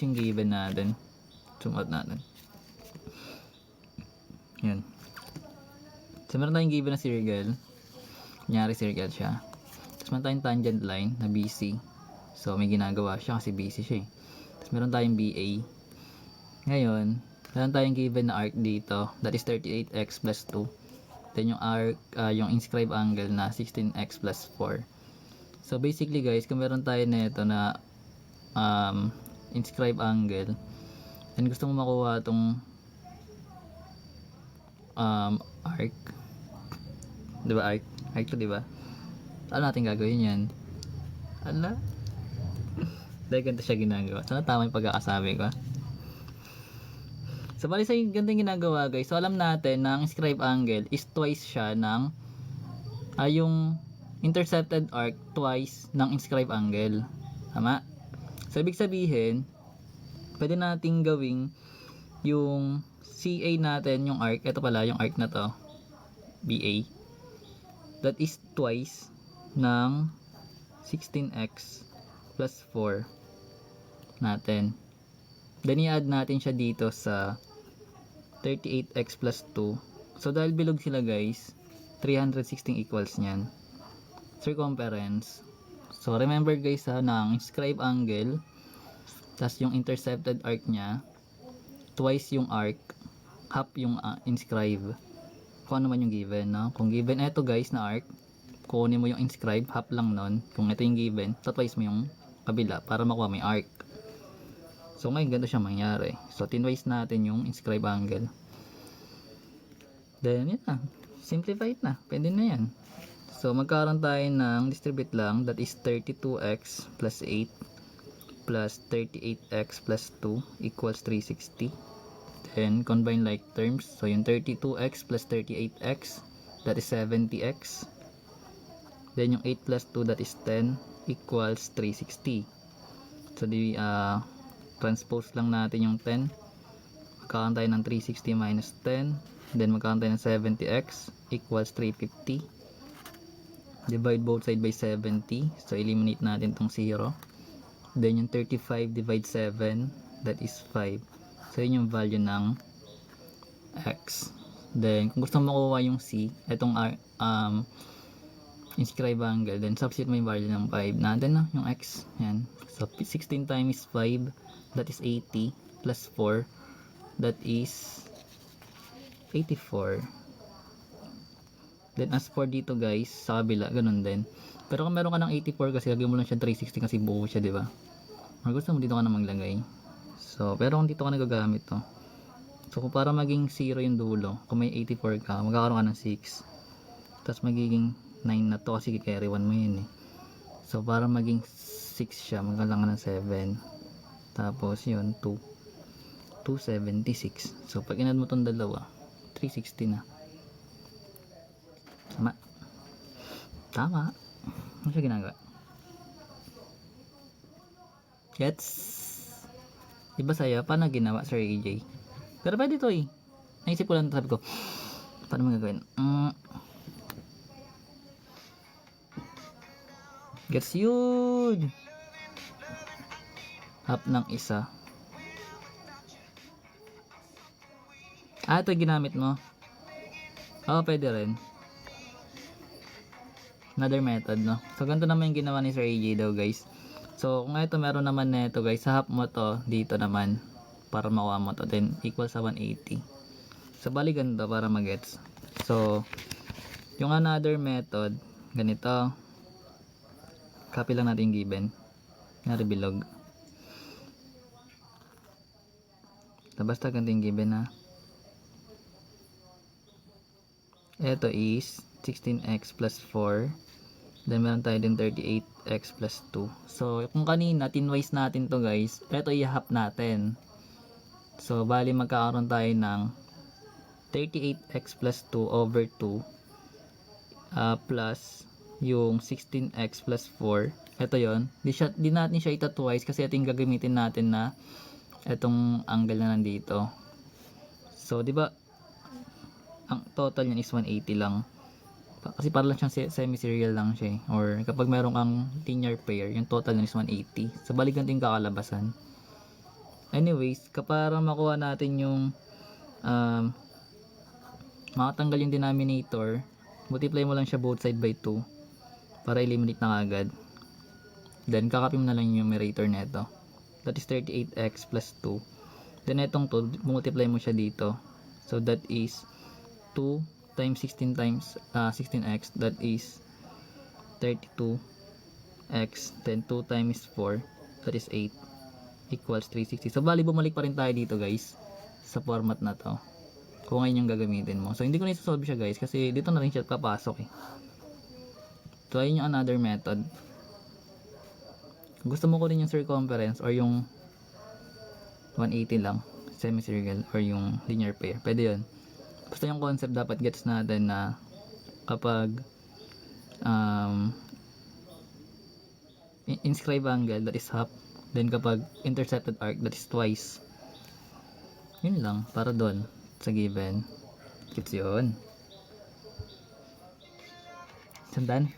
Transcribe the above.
yung given natin. Zoom out natin. Yan. So meron tayong given na circle. Kunyari circle siya. Tapos meron tayong tangent line na BC. So may ginagawa siya kasi BC siya eh. Tapos meron tayong BA. Ngayon, meron tayong given na arc dito. That is 38x plus 2. Then yung arc, yung inscribed angle na 16x plus 4. So basically guys, kung meron tayo nito na inscribed angle, and gusto mo makuha itong arc, diba arc? Arc to, diba? Ano natin gagawin yan? Ala? Dahil ganito siya ginagawa. Sana tama yung pagkakasabi ko. So bali sa ganito yung ginagawa guys. So alam natin na ang inscribed angle is twice siya ng yung intercepted arc twice ng inscribed angle. Tama? So ibig sabihin, pwede nating gawing yung CA natin, yung arc, ito pala yung arc na to, BA, that is twice ng 16x plus 4 natin. Then i-add natin siya dito sa 38x plus 2. So dahil bilog sila guys, 316 equals nyan. Circumference. So remember guys ha, na ang inscribed angle tas yung intercepted arc nya twice yung arc, half yung inscribed. Kung ano man yung given, no? Kung given eto guys na arc, kunin mo yung inscribed, half lang nun. Kung ito yung given, twice mo yung kabila para makuha mo yung arc. So ngayon ganito siya mangyari. So tinwice natin yung inscribed angle. Then yun na, simplified na, pwede na yan. So magkaroon tayo ng distribute lang, that is 32x plus 8 plus 38x plus 2 equals 360. Then combine like terms, so yung 32x plus 38x, that is 70x. Then yung 8 plus 2, that is 10 equals 360. So di transpose lang natin yung 10, magkakaroon tayo ng 360 minus 10, then magkakaroon tayo ng 70x equals 350. Divide both side by 70, so eliminate natin tong 0. Then yung 35 divide 7, that is 5. So yun yung value ng x. Then kung gusto mo makuha yung c, itong inscribed angle, then substitute mo yung value ng 5 natin na yung x. Yan. So 16 times 5, that is 80 plus 4, that is 84. Then as for dito guys, sa kabila ganun din. Pero kung meron ka ng 84 kasi lagyan mo lang siya 360 kasi buo siya, di ba? Kung gusto mo dito ka na maglagay. So pero kung dito ka nagagamit to, so kung para maging 0 yung dulo, kung may 84 ka, magkakaroon ka ng 6. Tapos magiging 9 na to kasi carry 1 mo yun eh. So para maging 6 siya, magkakaroon ka ng 7. Tapos yun, 276. So pag inad mo tong dalawa, 360 na. Tama. Ano siya ginagawa? Gets? Iba saya, paano ginawa Sir AJ? Pero pwede to eh. Naisip ko lang, sabi ko, paano mo gagawin? Gets yun! Half ng isa. Ito ginamit mo. Oo, pwede rin. Another method, no? So ganito naman yung ginawa ni Sir AJ daw guys. So kung ito meron naman nito guys, sa half mo to dito naman para makuha mo to, then equal sa 180. So bali ganito para magets. So yung another method, ganito, copy lang natin yung given na bilog. So basta ganito yung given na ito is 16x plus 4. Then meron tayo din 38x plus 2. So kung kanina tinwice natin to guys, ito i-half natin. So bali magkakaroon tayo ng 38x plus 2 over 2 plus yung 16x plus 4. Ito yon. Di natin siya ita-twice kasi ito yung gagamitin natin na itong angle na nandito. So di ba ang total niyan is 180 lang. Kasi para lang siyang semi-serial lang siya eh. Or kapag meron kang linear pair, yung total niyan is 180. So balik natin kakalabasan. Anyways, para makuha natin yung makatanggal yung denominator, multiply mo lang siya both side by 2 para eliminate na agad. Then kakapin mo na lang yung numerator nito. That is 38x plus 2. Then itong 2, multiply mo siya dito. So that is 2 times 16 times 16x, that is 32x. Then 2 times 4, that is 8, equals 360. So bali bumalik pa rin tayo dito guys sa format na to kung ngayon yung gagamitin mo. So hindi ko na isosolve siya guys kasi dito na rin siya papasok eh. So ayun yung another method. Gusto mo ko rin yung circumference or yung 180 lang, semicircle or yung linear pair, pwede yun. Basta yung concept dapat gets natin na kapag inscribe angle, that is half. Then kapag intercepted arc, that is twice. Yun lang, para doon sa given. Gets yun. Sandan?